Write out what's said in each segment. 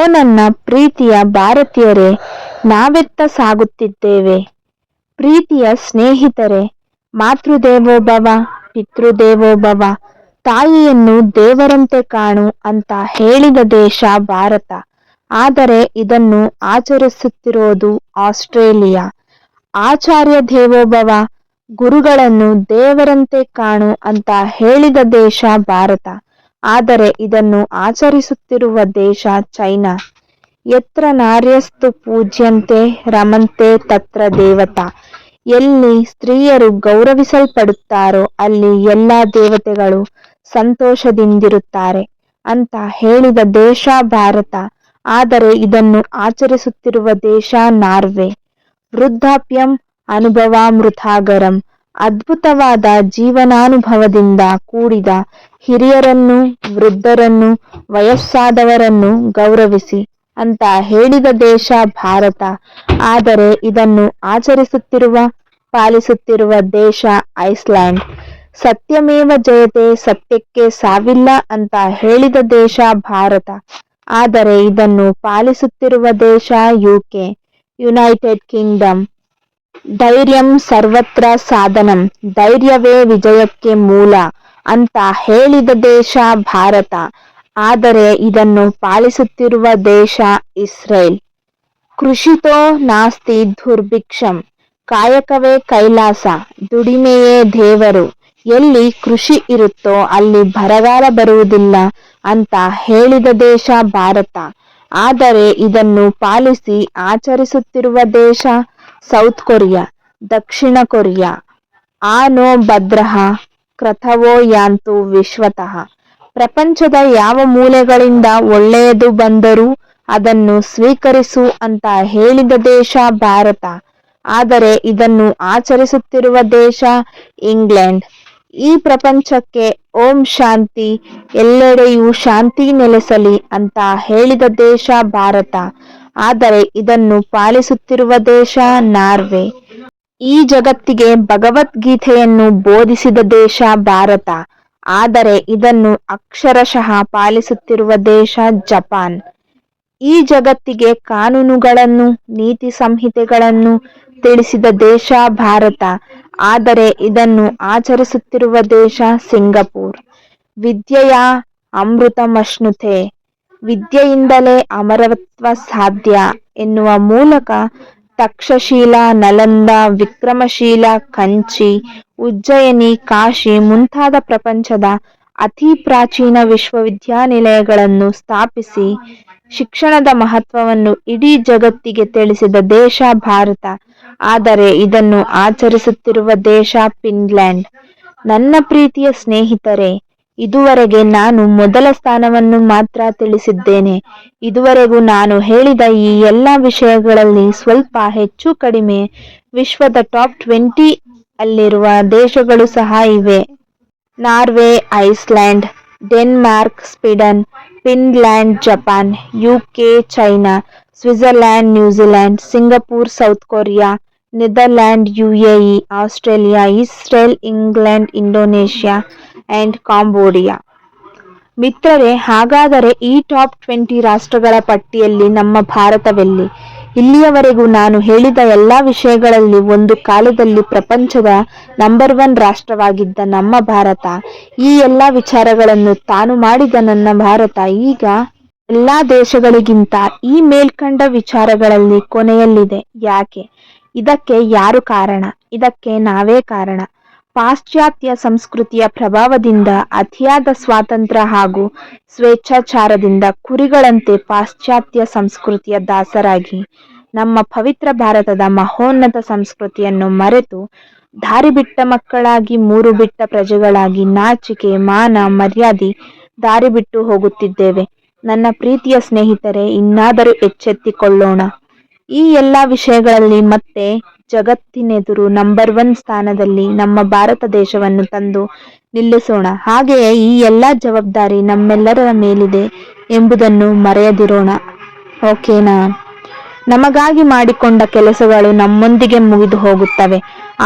ನನ್ನ ಪ್ರೀತಿಯ ಭಾರತೀಯರೇ, ನಾವೆತ್ತ ಸಾಗುತ್ತಿದ್ದೇವೆ? ಪ್ರೀತಿಯ ಸ್ನೇಹಿತರೆ, ಮಾತೃದೇವೋಭವ, ಪಿತೃದೇವೋಭವ, ತಾಯಿಯನ್ನು ದೇವರಂತೆ ಕಾಣು ಅಂತ ಹೇಳಿದ ದೇಶ ಭಾರತ. ಆದರೆ ಇದನ್ನು ಆಚರಿಸುತ್ತಿರೋದು ಆಸ್ಟ್ರೇಲಿಯಾ. ಆಚಾರ್ಯ ದೇವೋಭವ, ಗುರುಗಳನ್ನು ದೇವರಂತೆ ಕಾಣು ಅಂತ ಹೇಳಿದ ದೇಶ ಭಾರತ. ಆದರೆ ಇದನ್ನು ಆಚರಿಸುತ್ತಿರುವ ದೇಶ ಚೈನಾ. ಯತ್ರ ನಾರ್ಯಸ್ತು ಪೂಜ್ಯಂತೆ ರಮಂತೆ ತತ್ರ ದೇವತಾ. ಎಲ್ಲಿ ಸ್ತ್ರೀಯರು ಗೌರವಿಸಲ್ಪಡುತ್ತಾರೋ ಅಲ್ಲಿ ಎಲ್ಲ ದೇವತೆಗಳು ಸಂತೋಷದಿಂದಿರುತ್ತಾರೆ ಅಂತ ಹೇಳಿದ ದೇಶ ಭಾರತ. ಆದರೆ ಇದನ್ನು ಆಚರಿಸುತ್ತಿರುವ ದೇಶ ನಾರ್ವೆ. ವೃದ್ಧಾಪ್ಯಂ ಅನುಭವಾಮೃತಾಗರಂ. ಅದ್ಭುತವಾದ ಜೀವನಾನುಭವದಿಂದ ಕೂಡಿದ ಹಿರಿಯರನ್ನು, ವೃದ್ಧರನ್ನು, ವಯಸ್ಸಾದವರನ್ನು ಗೌರವಿಸಿ ಅಂತ ಹೇಳಿದ ದೇಶ ಭಾರತ. ಆದರೆ ಇದನ್ನು ಆಚರಿಸುತ್ತಿರುವ, ಪಾಲಿಸುತ್ತಿರುವ ದೇಶ ಐಸ್ಲ್ಯಾಂಡ್. ಸತ್ಯಮೇವ ಜಯತೆ, ಸತ್ಯಕ್ಕೆ ಸಾವಿಲ್ಲ ಅಂತ ಹೇಳಿದ ದೇಶ ಭಾರತ. ಆದರೆ ಇದನ್ನು ಪಾಲಿಸುತ್ತಿರುವ ದೇಶ ಯುಕೆ, ಯುನೈಟೆಡ್ ಕಿಂಗ್ಡಮ್. ಧೈರ್ಯಂ ಸರ್ವತ್ರ ಸಾಧನಂ, ಧೈರ್ಯವೇ ವಿಜಯಕ್ಕೆ ಮೂಲ ಅಂತ ಹೇಳಿದ ದೇಶ ಭಾರತ. ಆದರೆ ಇದನ್ನು ಪಾಲಿಸುತ್ತಿರುವ ದೇಶ ಇಸ್ರೇಲ್. ಕೃಷಿತೋ ನಾಸ್ತಿ ದುರ್ಭಿಕ್ಷಂ, ಕಾಯಕವೇ ಕೈಲಾಸ, ದುಡಿಮೆಯೇ ದೇವರು. ಎಲ್ಲಿ ಕೃಷಿ ಇರುತ್ತೋ ಅಲ್ಲಿ ಬರಗಾಲ ಬರುವುದಿಲ್ಲ ಅಂತ ಹೇಳಿದ ದೇಶ ಭಾರತ. ಆದರೆ ಇದನ್ನು ಪಾಲಿಸಿ ಆಚರಿಸುತ್ತಿರುವ ದೇಶ ಸೌತ್ ಕೊರಿಯಾ, ದಕ್ಷಿಣ ಕೊರಿಯಾ. ಆನೋ ಭದ್ರಃ ಕ್ರತವೋ ಯಾಂತು ವಿಶ್ವತಃ. ಪ್ರಪಂಚದ ಯಾವ ಮೂಲೆಗಳಿಂದ ಒಳ್ಳೆಯದು ಬಂದರೂ ಅದನ್ನು ಸ್ವೀಕರಿಸು ಅಂತ ಹೇಳಿದ ದೇಶ ಭಾರತ. ಆದರೆ ಇದನ್ನು ಆಚರಿಸುತ್ತಿರುವ ದೇಶ ಇಂಗ್ಲೆಂಡ್. ಈ ಪ್ರಪಂಚಕ್ಕೆ ಓಂ ಶಾಂತಿ, ಎಲ್ಲೆಡೆಯೂ ಶಾಂತಿ ನೆಲೆಸಲಿ ಅಂತ ಹೇಳಿದ ದೇಶ ಭಾರತ. ಆದರೆ ಇದನ್ನು ಪಾಲಿಸುತ್ತಿರುವ ದೇಶ ನಾರ್ವೆ. ಈ ಜಗತ್ತಿಗೆ ಭಗವದ್ಗೀತೆಯನ್ನು ಬೋಧಿಸಿದ ದೇಶ ಭಾರತ. ಆದರೆ ಇದನ್ನು ಅಕ್ಷರಶಃ ಪಾಲಿಸುತ್ತಿರುವ ದೇಶ ಜಪಾನ್. ಈ ಜಗತ್ತಿಗೆ ಕಾನೂನುಗಳನ್ನು, ನೀತಿ ಸಂಹಿತೆಗಳನ್ನು ತಿಳಿಸಿದ ದೇಶ ಭಾರತ. ಆದರೆ ಇದನ್ನು ಆಚರಿಸುತ್ತಿರುವ ದೇಶ ಸಿಂಗಪೂರ್. ವಿದ್ಯೆಯ ಅಮೃತಮಶ್ನುತೆ, ವಿದ್ಯೆಯಿಂದಲೇ ಅಮರತ್ವ ಸಾಧ್ಯ ಎನ್ನುವ ಮೂಲಕ ತಕ್ಷಶಿಲ, ನಲಂದ, ವಿಕ್ರಮಶೀಲ, ಕಂಚಿ, ಉಜ್ಜಯಿನಿ, ಕಾಶಿ ಮುಂತಾದ ಪ್ರಪಂಚದ ಅತಿ ಪ್ರಾಚೀನ ವಿಶ್ವವಿದ್ಯಾನಿಲಯಗಳನ್ನು ಸ್ಥಾಪಿಸಿ ಶಿಕ್ಷಣದ ಮಹತ್ವವನ್ನು ಇಡೀ ಜಗತ್ತಿಗೆ ತಿಳಿಸಿದ ದೇಶ ಭಾರತ. ಆದರೆ ಇದನ್ನು ಆಚರಿಸುತ್ತಿರುವ ದೇಶ ಫಿನ್ಲ್ಯಾಂಡ್. ನನ್ನ ಪ್ರೀತಿಯ ಸ್ನೇಹಿತರೆ, ಇದುವರೆಗೆ ನಾನು ಮೊದಲ ಸ್ಥಾನವನ್ನು ಮಾತ್ರ ತಿಳಿಸಿದ್ದೇನೆ. ಇದುವರೆಗೂ ನಾನು ಹೇಳಿದ ಈ ಎಲ್ಲ ವಿಷಯಗಳಲ್ಲಿ ಸ್ವಲ್ಪ ಹೆಚ್ಚು ಕಡಿಮೆ ವಿಶ್ವದ ಟಾಪ್ 20 ಅಲ್ಲಿರುವ ದೇಶಗಳು ಸಹ ಇವೆ. Norway, Iceland, Denmark, Sweden, Finland, Japan, UK, China, Switzerland, New Zealand, Singapore, South Korea, Netherland, UAE, Australia, Israel, England, Indonesia and Cambodia. ಮಿತ್ರರೇ, ಹಾಗಾದರೆ ಈ ಟಾಪ್ 20 ರಾಷ್ಟ್ರಗಳ ಪಟ್ಟಿಯಲ್ಲಿ ನಮ್ಮ ಭಾರತವೆಲ್ಲಿ? ಇಲ್ಲಿಯವರೆಗೂ ನಾನು ಹೇಳಿದ ಎಲ್ಲ ವಿಷಯಗಳಲ್ಲಿ ಒಂದು ಕಾಲದಲ್ಲಿ ಪ್ರಪಂಚದ ನಂಬರ್ 1 ರಾಷ್ಟ್ರವಾಗಿದ್ದ ನಮ್ಮ ಭಾರತ, ಈ ಎಲ್ಲ ವಿಚಾರಗಳನ್ನು ತಾನು ಮಾಡಿದ ನನ್ನ ಭಾರತ ಈಗ ಎಲ್ಲ ದೇಶಗಳಿಗಿಂತ ಈ ಮೇಲ್ಕಂಡ ವಿಚಾರಗಳಲ್ಲಿ ಕೊನೆಯಲ್ಲಿದೆ. ಯಾಕೆ? ಇದಕ್ಕೆ ಯಾರು ಕಾರಣ? ಇದಕ್ಕೆ ನಾವೇ ಕಾರಣ. ಪಾಶ್ಚಾತ್ಯ ಸಂಸ್ಕೃತಿಯ ಪ್ರಭಾವದಿಂದ, ಅತಿಯಾದ ಸ್ವಾತಂತ್ರ್ಯ ಹಾಗೂ ಸ್ವೇಚ್ಛಾಚಾರದಿಂದ ಕುರಿಗಳಂತೆ ಪಾಶ್ಚಾತ್ಯ ಸಂಸ್ಕೃತಿಯ ದಾಸರಾಗಿ ನಮ್ಮ ಪವಿತ್ರ ಭಾರತದ ಮಹೋನ್ನತ ಸಂಸ್ಕೃತಿಯನ್ನು ಮರೆತು ದಾರಿಬಿಟ್ಟ ಮಕ್ಕಳಾಗಿ, ಮೂರು ಬಿಟ್ಟ ಪ್ರಜೆಗಳಾಗಿ, ನಾಚಿಕೆ, ಮಾನ, ಮರ್ಯಾದೆ ದಾರಿಬಿಟ್ಟು ಹೋಗುತ್ತಿದ್ದೇವೆ. ನನ್ನ ಪ್ರೀತಿಯ ಸ್ನೇಹಿತರೆ, ಇನ್ನಾದರೂ ಎಚ್ಚೆತ್ತುಕೊಳ್ಳೋಣ. ಈ ಎಲ್ಲ ವಿಷಯಗಳಲ್ಲಿ ಮತ್ತೆ ಜಗತ್ತಿನೆದುರು ನಂಬರ್ 1 ಸ್ಥಾನದಲ್ಲಿ ನಮ್ಮ ಭಾರತ ದೇಶವನ್ನು ತಂದು ನಿಲ್ಲಿಸೋಣ. ಹಾಗೆಯೇ ಈ ಎಲ್ಲ ಜವಾಬ್ದಾರಿ ನಮ್ಮೆಲ್ಲರ ಮೇಲಿದೆ ಎಂಬುದನ್ನು ಮರೆಯದಿರೋಣ. ಓಕೆನಾ? ನಮಗಾಗಿ ಮಾಡಿಕೊಂಡ ಕೆಲಸಗಳು ನಮ್ಮೊಂದಿಗೆ ಮುಗಿದು ಹೋಗುತ್ತವೆ.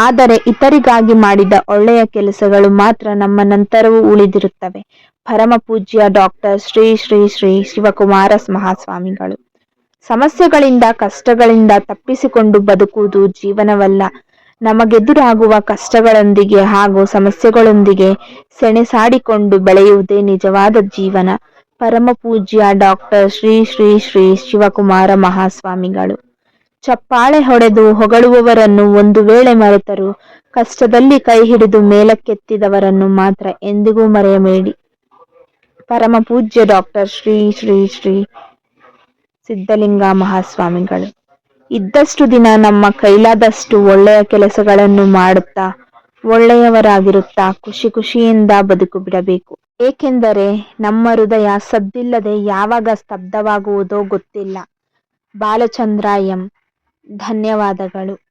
ಆದರೆ ಇತರಿಗಾಗಿ ಮಾಡಿದ ಒಳ್ಳೆಯ ಕೆಲಸಗಳು ಮಾತ್ರ ನಮ್ಮ ನಂತರವೂ ಉಳಿದಿರುತ್ತವೆ. ಪರಮ ಪೂಜ್ಯ ಡಾಕ್ಟರ್ ಶ್ರೀ ಶ್ರೀ ಶ್ರೀ ಶಿವಕುಮಾರ ಮಹಾಸ್ವಾಮಿಗಳು. ಸಮಸ್ಯೆಗಳಿಂದ ಕಷ್ಟಗಳಿಂದ ತಪ್ಪಿಸಿಕೊಂಡು ಬದುಕುವುದು ಜೀವನವಲ್ಲ, ನಮಗೆದುರಾಗುವ ಕಷ್ಟಗಳೊಂದಿಗೆ ಹಾಗೂ ಸಮಸ್ಯೆಗಳೊಂದಿಗೆ ಸೆಣಸಾಡಿಕೊಂಡು ಬೆಳೆಯುವುದೇ ನಿಜವಾದ ಜೀವನ. ಪರಮ ಪೂಜ್ಯ ಡಾಕ್ಟರ್ ಶ್ರೀ ಶ್ರೀ ಶ್ರೀ ಶಿವಕುಮಾರ ಮಹಾಸ್ವಾಮಿಗಳು. ಚಪ್ಪಾಳೆ ಹೊಡೆದು ಹೊಗಳುವವರನ್ನು ಒಂದು ವೇಳೆ ಮರೆತರೂ ಕಷ್ಟದಲ್ಲಿ ಕೈ ಹಿಡಿದು ಮೇಲಕ್ಕೆತ್ತಿದವರನ್ನು ಮಾತ್ರ ಎಂದಿಗೂ ಮರೆಯಬೇಡಿ. ಪರಮ ಪೂಜ್ಯ ಡಾಕ್ಟರ್ ಶ್ರೀ ಶ್ರೀ ಶ್ರೀ ಸಿದ್ಧಲಿಂಗ ಮಹಾಸ್ವಾಮಿಗಳು. ಇದ್ದಷ್ಟು ದಿನ ನಮ್ಮ ಕೈಲಾದಷ್ಟು ಒಳ್ಳೆಯ ಕೆಲಸಗಳನ್ನು ಮಾಡುತ್ತಾ ಒಳ್ಳೆಯವರಾಗಿರುತ್ತಾ ಖುಷಿಯಿಂದ ಬದುಕು ಬಿಡಬೇಕು. ಏಕೆಂದರೆ ನಮ್ಮ ಹೃದಯ ಸದ್ದಿಲ್ಲದೆ ಯಾವಾಗ ಸ್ತಬ್ಧವಾಗುವುದೋ ಗೊತ್ತಿಲ್ಲ. ಬಾಲಚಂದ್ರ ಎಂ. ಧನ್ಯವಾದಗಳು.